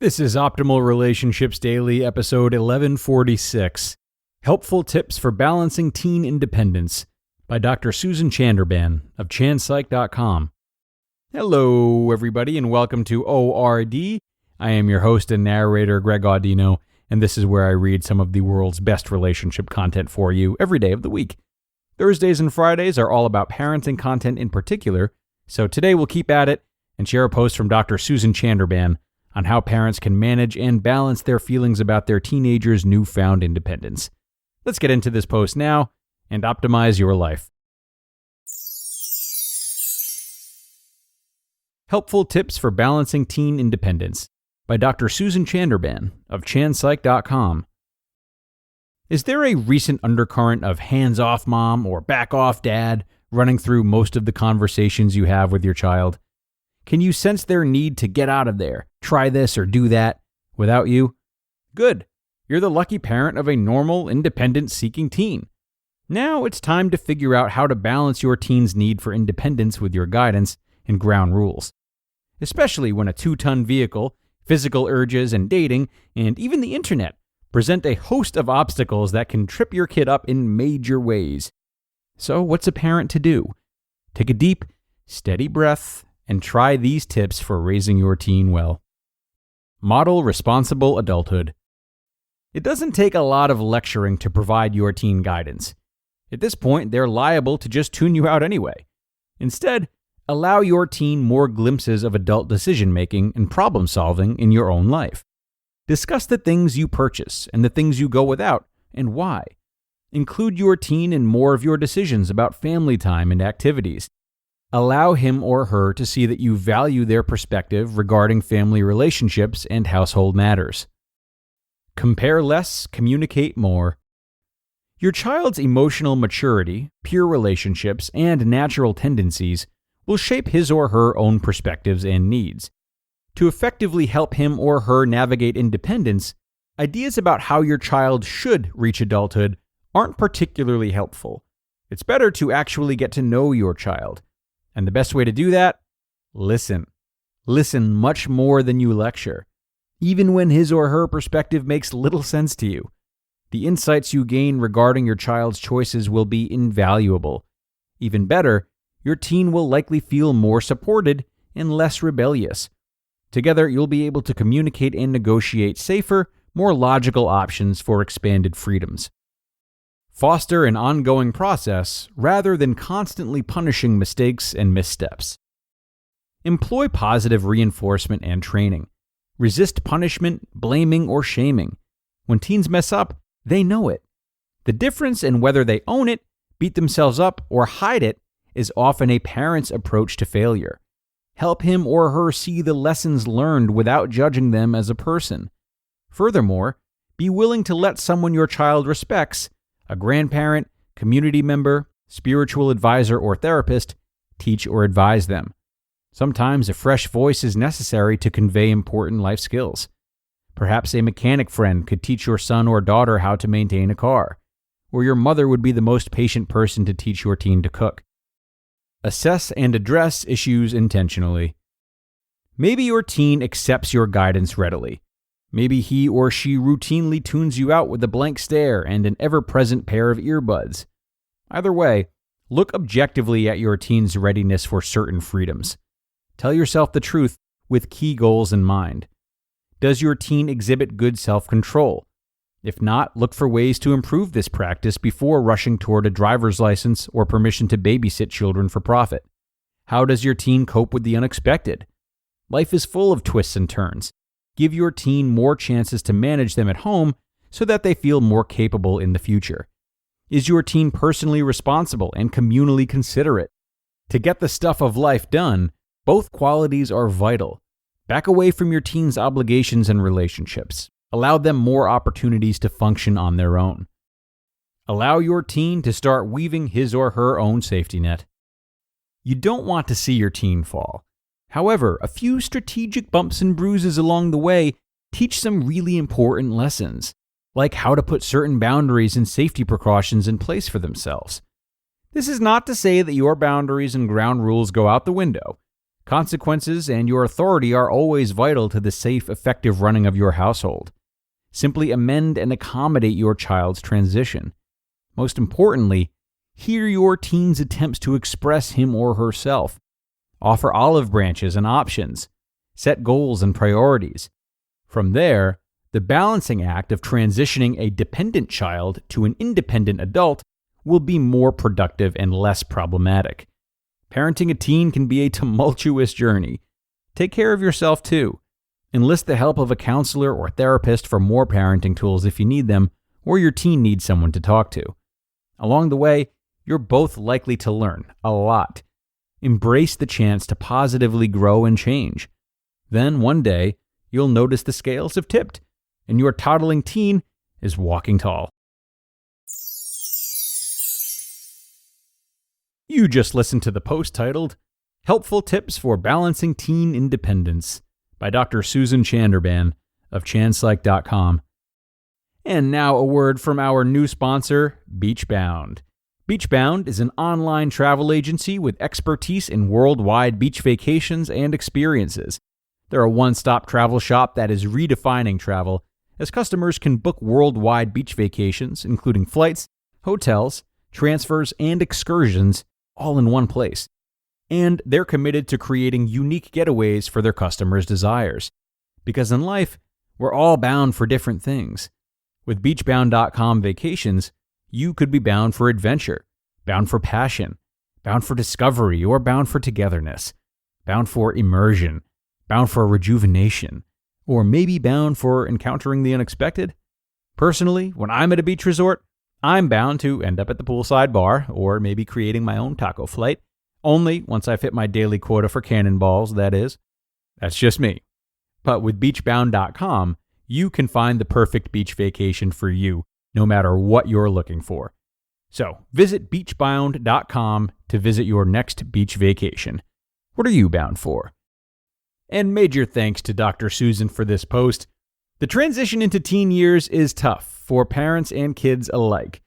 This is Optimal Relationships Daily, episode 1146, Helpful Tips for Balancing Teen Independence by Dr. Susan Chanderbhan of ChandPsych.com. Hello, everybody, and welcome to ORD. I am your host and narrator, Greg Audino, and this is where I read some of the world's best relationship content for you every day of the week. Thursdays and Fridays are all about parenting content in particular, so today we'll keep at it and share a post from Dr. Susan Chanderbhan on how parents can manage and balance their feelings about their teenagers' newfound independence. Let's get into this post now and optimize your life. Helpful Tips for Balancing Teen Independence by Dr. Susan Chanderbhan of ChandPsych.com. Is there a recent undercurrent of hands-off mom or back-off dad running through most of the conversations you have with your child? Can you sense their need to get out of there, try this or do that, without you? Good. You're the lucky parent of a normal, independence-seeking teen. Now it's time to figure out how to balance your teen's need for independence with your guidance and ground rules. Especially when a 2-ton vehicle, physical urges and dating, and even the internet present a host of obstacles that can trip your kid up in major ways. So what's a parent to do? Take a deep, steady breath and try these tips for raising your teen well. Model responsible adulthood. It doesn't take a lot of lecturing to provide your teen guidance. At this point, they're liable to just tune you out anyway. Instead, allow your teen more glimpses of adult decision-making and problem-solving in your own life. Discuss the things you purchase and the things you go without, and why. Include your teen in more of your decisions about family time and activities. Allow him or her to see that you value their perspective regarding family relationships and household matters. Compare less, communicate more. Your child's emotional maturity, peer relationships, and natural tendencies will shape his or her own perspectives and needs. To effectively help him or her navigate independence, ideas about how your child should reach adulthood aren't particularly helpful. It's better to actually get to know your child. And the best way to do that? Listen. Listen much more than you lecture, even when his or her perspective makes little sense to you. The insights you gain regarding your child's choices will be invaluable. Even better, your teen will likely feel more supported and less rebellious. Together, you'll be able to communicate and negotiate safer, more logical options for expanded freedoms. Foster an ongoing process rather than constantly punishing mistakes and missteps. Employ positive reinforcement and training. Resist punishment, blaming, or shaming. When teens mess up, they know it. The difference in whether they own it, beat themselves up, or hide it is often a parent's approach to failure. Help him or her see the lessons learned without judging them as a person. Furthermore, be willing to let someone your child respects, a grandparent, community member, spiritual advisor, or therapist, teach or advise them. Sometimes a fresh voice is necessary to convey important life skills. Perhaps a mechanic friend could teach your son or daughter how to maintain a car, or your mother would be the most patient person to teach your teen to cook. Assess and address issues intentionally. Maybe your teen accepts your guidance readily. Maybe he or she routinely tunes you out with a blank stare and an ever-present pair of earbuds. Either way, look objectively at your teen's readiness for certain freedoms. Tell yourself the truth with key goals in mind. Does your teen exhibit good self-control? If not, look for ways to improve this practice before rushing toward a driver's license or permission to babysit children for profit. How does your teen cope with the unexpected? Life is full of twists and turns. Give your teen more chances to manage them at home so that they feel more capable in the future. Is your teen personally responsible and communally considerate? To get the stuff of life done, both qualities are vital. Back away from your teen's obligations and relationships. Allow them more opportunities to function on their own. Allow your teen to start weaving his or her own safety net. You don't want to see your teen fall. However, a few strategic bumps and bruises along the way teach some really important lessons, like how to put certain boundaries and safety precautions in place for themselves. This is not to say that your boundaries and ground rules go out the window. Consequences and your authority are always vital to the safe, effective running of your household. Simply amend and accommodate your child's transition. Most importantly, hear your teen's attempts to express him or herself. Offer olive branches and options. Set goals and priorities. From there, the balancing act of transitioning a dependent child to an independent adult will be more productive and less problematic. Parenting a teen can be a tumultuous journey. Take care of yourself too. Enlist the help of a counselor or therapist for more parenting tools if you need them, or your teen needs someone to talk to. Along the way, you're both likely to learn a lot. Embrace the chance to positively grow and change. Then, one day, you'll notice the scales have tipped, and your toddling teen is walking tall. You just listened to the post titled, Helpful Tips for Balancing Teen Independence by Dr. Susan Chanderbhan of ChandPsych.com. And now a word from our new sponsor, BeachBound. BeachBound is an online travel agency with expertise in worldwide beach vacations and experiences. They're a one-stop travel shop that is redefining travel, as customers can book worldwide beach vacations, including flights, hotels, transfers, and excursions, all in one place. And they're committed to creating unique getaways for their customers' desires. Because in life, we're all bound for different things. With BeachBound.com vacations, you could be bound for adventure, bound for passion, bound for discovery, or bound for togetherness, bound for immersion, bound for rejuvenation, or maybe bound for encountering the unexpected. Personally, when I'm at a beach resort, I'm bound to end up at the poolside bar, or maybe creating my own taco flight, only once I've hit my daily quota for cannonballs, that is. That's just me. But with BeachBound.com, you can find the perfect beach vacation for you, no matter what you're looking for. So, visit BeachBound.com to visit your next beach vacation. What are you bound for? And major thanks to Dr. Susan for this post. The transition into teen years is tough for parents and kids alike.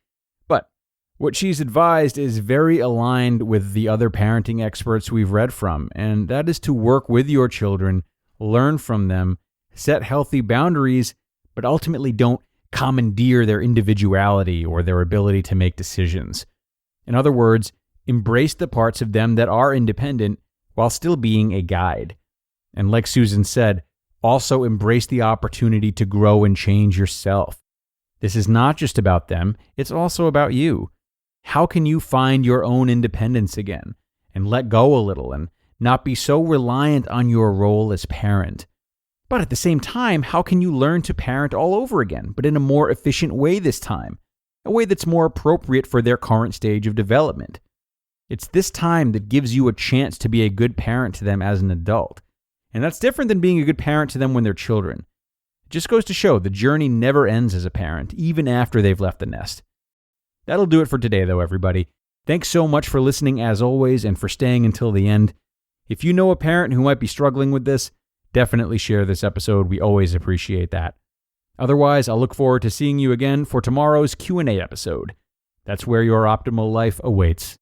But what she's advised is very aligned with the other parenting experts we've read from, and that is to work with your children, learn from them, set healthy boundaries, but ultimately don't commandeer their individuality or their ability to make decisions. In other words, embrace the parts of them that are independent while still being a guide. And like Susan said, also embrace the opportunity to grow and change yourself. This is not just about them, it's also about you. How can you find your own independence again and let go a little and not be so reliant on your role as parent? But at the same time, how can you learn to parent all over again, but in a more efficient way this time? A way that's more appropriate for their current stage of development. It's this time that gives you a chance to be a good parent to them as an adult. And that's different than being a good parent to them when they're children. It just goes to show the journey never ends as a parent, even after they've left the nest. That'll do it for today, though, everybody. Thanks so much for listening, as always, and for staying until the end. If you know a parent who might be struggling with this, definitely share this episode. We always appreciate that. Otherwise, I'll look forward to seeing you again for tomorrow's Q&A episode. That's where your optimal life awaits.